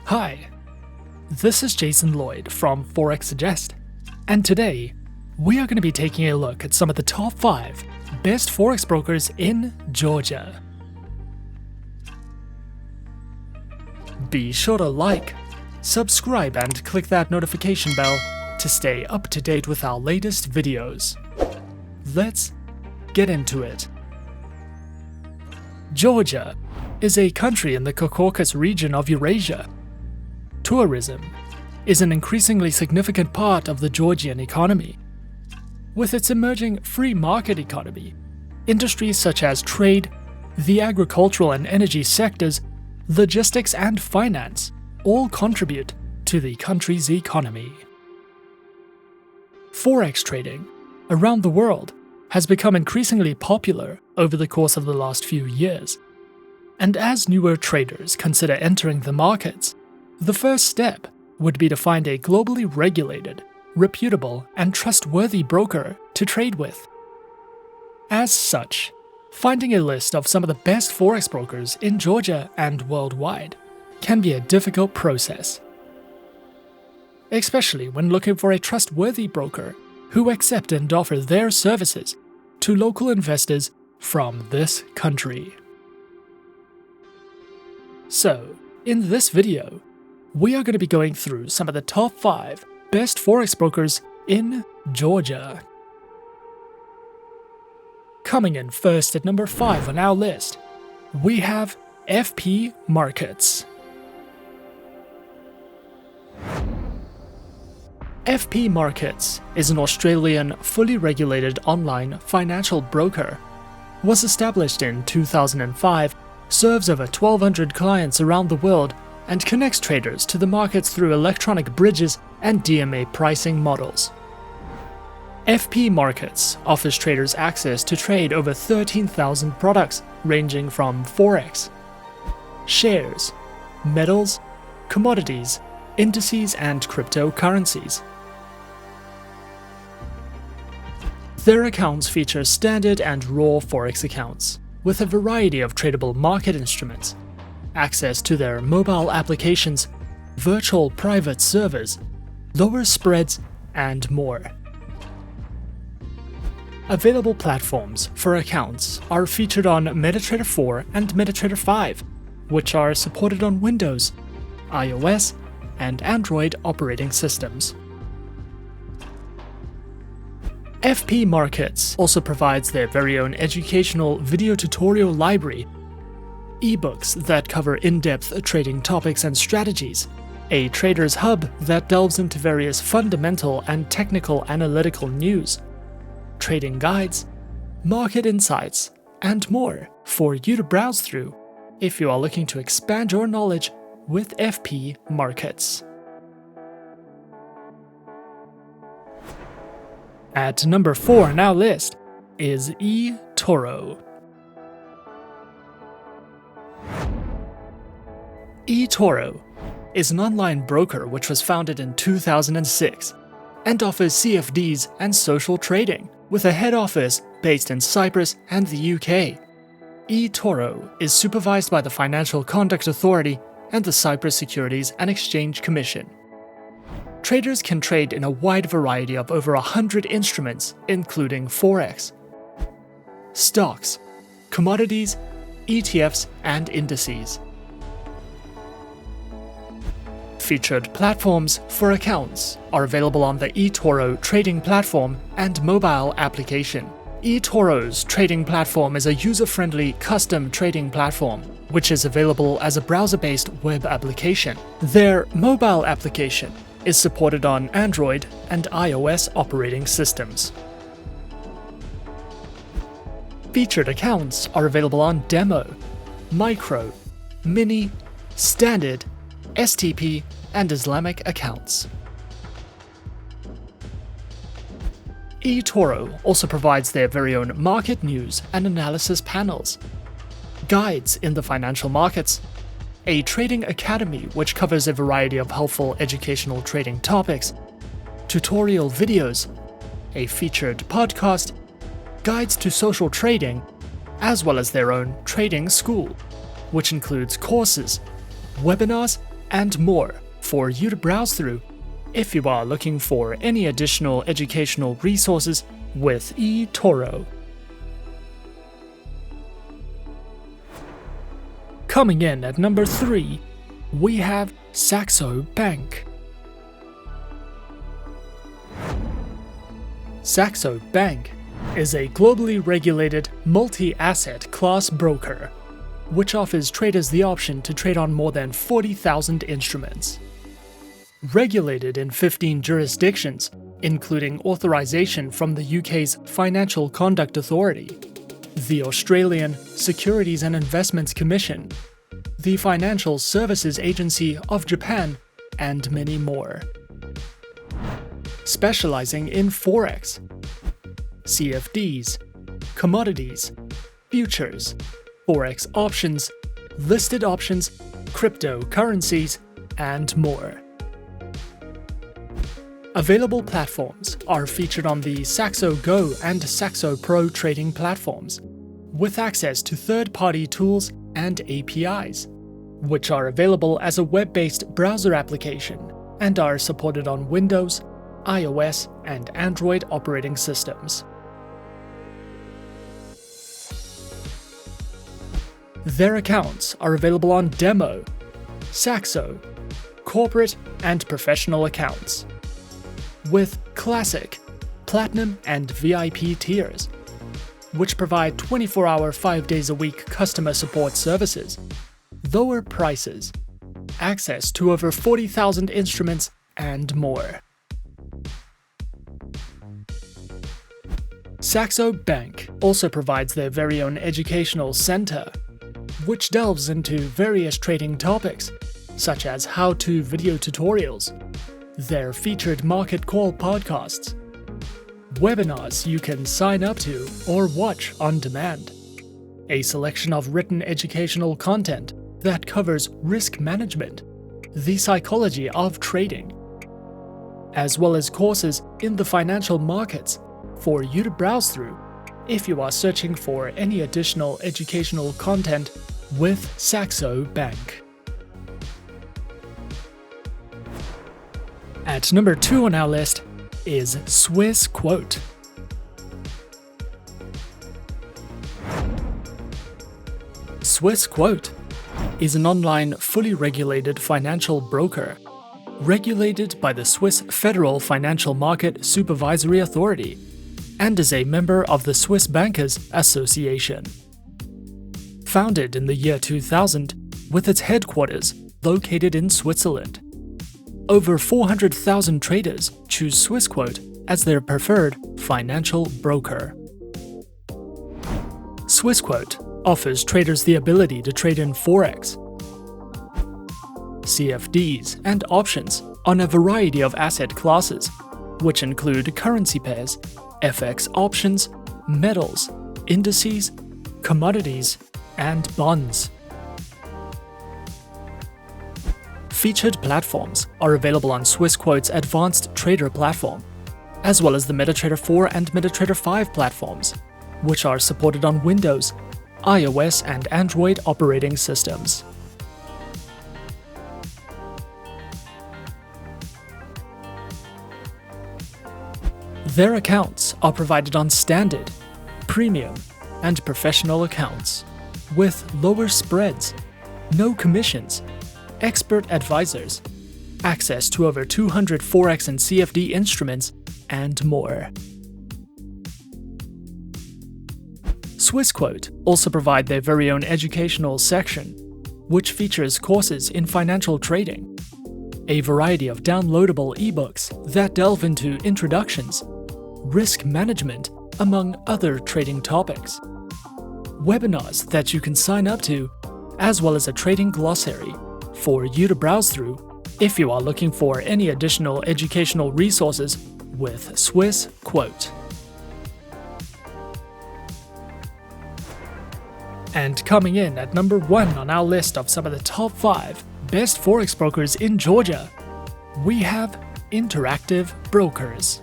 Hi, this is Jason Lloyd from Forexsuggest, and today we are going to be taking a look at some of the top 5 best Forex brokers in Georgia. Be sure to like, subscribe, and click that notification bell to stay up to date with our latest videos. Let's get into it. Georgia is a country in the Caucasus region of Eurasia. Tourism is an increasingly significant part of the Georgian economy. With its emerging free market economy, industries such as trade, the agricultural and energy sectors, logistics, and finance all contribute to the country's economy. Forex trading around the world has become increasingly popular over the course of the last few years. And as newer traders consider entering the markets, the first step would be to find a globally regulated, reputable, and trustworthy broker to trade with. As such, finding a list of some of the best Forex brokers in Georgia and worldwide can be a difficult process, especially when looking for a trustworthy broker who accept and offer their services to local investors from this country. So, in this video, we are going to be going through some of the top 5 best Forex brokers in Georgia. Coming in first at number 5 on our list, we have FP Markets. FP Markets is an Australian fully regulated online financial broker. Was established in 2005, serves over 1,200 clients around the world, and connects traders to the markets through electronic bridges and DMA pricing models. FP Markets offers traders access to trade over 13,000 products ranging from Forex, shares, metals, commodities, indices, and cryptocurrencies. Their accounts feature standard and raw Forex accounts, with a variety of tradable market instruments, access to their mobile applications, virtual private servers, lower spreads, and more. Available platforms for accounts are featured on MetaTrader 4 and MetaTrader 5, which are supported on Windows, iOS, and Android operating systems. FP Markets also provides their very own educational video tutorial library, ebooks that cover in-depth trading topics and strategies, a trader's hub that delves into various fundamental and technical analytical news, trading guides, market insights, and more for you to browse through if you are looking to expand your knowledge with FP Markets. At number 4 on our list is eToro. eToro is an online broker which was founded in 2006 and offers CFDs and social trading, with a head office based in Cyprus and the UK. eToro is supervised by the Financial Conduct Authority and the Cyprus Securities and Exchange Commission. Traders can trade in a wide variety of over 100 instruments, including Forex, stocks, commodities, ETFs, and indices. Featured platforms for accounts are available on the eToro trading platform and mobile application. eToro's trading platform is a user-friendly custom trading platform, which is available as a browser-based web application. Their mobile application is supported on Android and iOS operating systems. Featured accounts are available on Demo, Micro, Mini, Standard, STP, and Islamic accounts. eToro also provides their very own market news and analysis panels, guides in the financial markets, a trading academy which covers a variety of helpful educational trading topics, tutorial videos, a featured podcast, guides to social trading, as well as their own trading school, which includes courses, webinars, and more for you to browse through if you are looking for any additional educational resources with eToro. Coming in at number 3, we have Saxo Bank. Saxo Bank is a globally regulated multi-asset class broker, which offers traders the option to trade on more than 40,000 instruments. Regulated in 15 jurisdictions, including authorization from the UK's Financial Conduct Authority, the Australian Securities and Investments Commission, the Financial Services Agency of Japan, and many more. Specializing in Forex, CFDs, commodities, futures, Forex options, listed options, cryptocurrencies, and more. Available platforms are featured on the Saxo Go and Saxo Pro trading platforms, with access to third-party tools and APIs, which are available as a web-based browser application and are supported on Windows, iOS, and Android operating systems. Their accounts are available on Demo, Saxo, Corporate, and Professional accounts, with Classic, Platinum, and VIP tiers, which provide 24-hour 5 days a week customer support services, lower prices, access to over 40,000 instruments, and more. Saxo Bank also provides their very own educational center, which delves into various trading topics, such as how-to video tutorials, their featured market call podcasts, webinars you can sign up to or watch on demand, a selection of written educational content that covers risk management, the psychology of trading, as well as courses in the financial markets for you to browse through if you are searching for any additional educational content with Saxo Bank. At number 2 on our list is Swissquote. Swissquote is an online, fully regulated financial broker, regulated by the Swiss Federal Financial Market Supervisory Authority, and is a member of the Swiss Bankers Association. Founded in the year 2000, with its headquarters located in Switzerland, over 400,000 traders choose Swissquote as their preferred financial broker. Swissquote offers traders the ability to trade in Forex, CFDs, and options on a variety of asset classes, which include currency pairs, FX options, metals, indices, commodities, and bonds. Featured platforms are available on Swissquote's Advanced Trader platform, as well as the MetaTrader 4 and MetaTrader 5 platforms, which are supported on Windows, iOS, and Android operating systems. Their accounts are provided on Standard, Premium, and Professional accounts, with lower spreads, no commissions, expert advisors, access to over 200 Forex and CFD instruments, and more. Swissquote also provide their very own educational section, which features courses in financial trading, a variety of downloadable ebooks that delve into introductions, risk management, among other trading topics, webinars that you can sign up to, as well as a trading glossary for you to browse through if you are looking for any additional educational resources with Swissquote. And coming in at number 1 on our list of some of the top 5 best Forex brokers in Georgia, we have Interactive Brokers.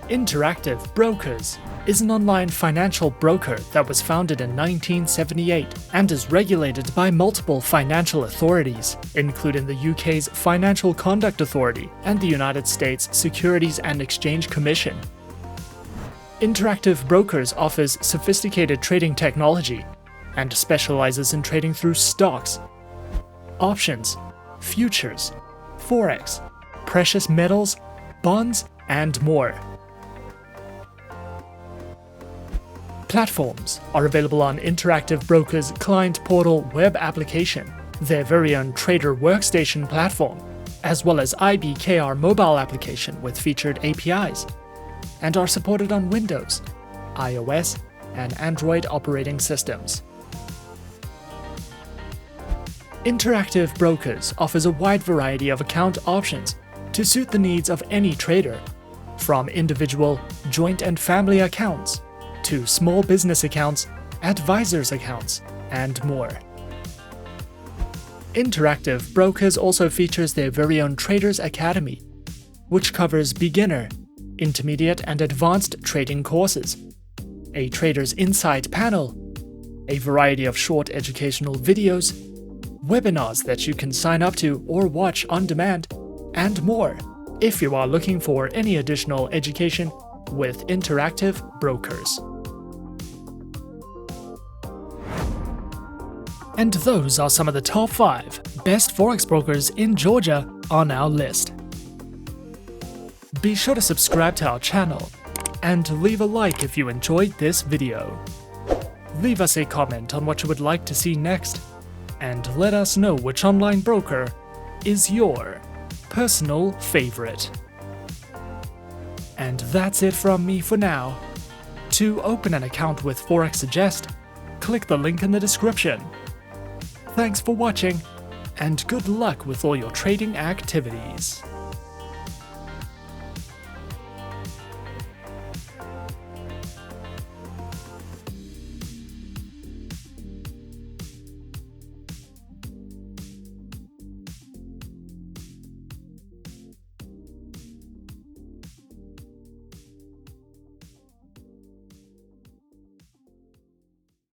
Interactive Brokers is an online financial broker that was founded in 1978 and is regulated by multiple financial authorities, including the UK's Financial Conduct Authority and the United States Securities and Exchange Commission. Interactive Brokers offers sophisticated trading technology and specializes in trading through stocks, options, futures, Forex, precious metals, bonds, and more. Platforms are available on Interactive Brokers' client portal web application, their very own Trader Workstation platform, as well as IBKR mobile application with featured APIs, and are supported on Windows, iOS, and Android operating systems. Interactive Brokers offers a wide variety of account options to suit the needs of any trader, from individual, joint and family accounts, to small business accounts, advisors accounts, and more. Interactive Brokers also features their very own Traders Academy, which covers beginner, intermediate and advanced trading courses, a Traders Insight panel, a variety of short educational videos, webinars that you can sign up to or watch on demand, and more, if you are looking for any additional education with Interactive Brokers. And those are some of the top 5 best Forex brokers in Georgia on our list. Be sure to subscribe to our channel and leave a like if you enjoyed this video. Leave us a comment on what you would like to see next, and let us know which online broker is your personal favorite. And that's it from me for now. To open an account with Forexsuggest, click the link in the description. Thanks for watching, and good luck with all your trading activities.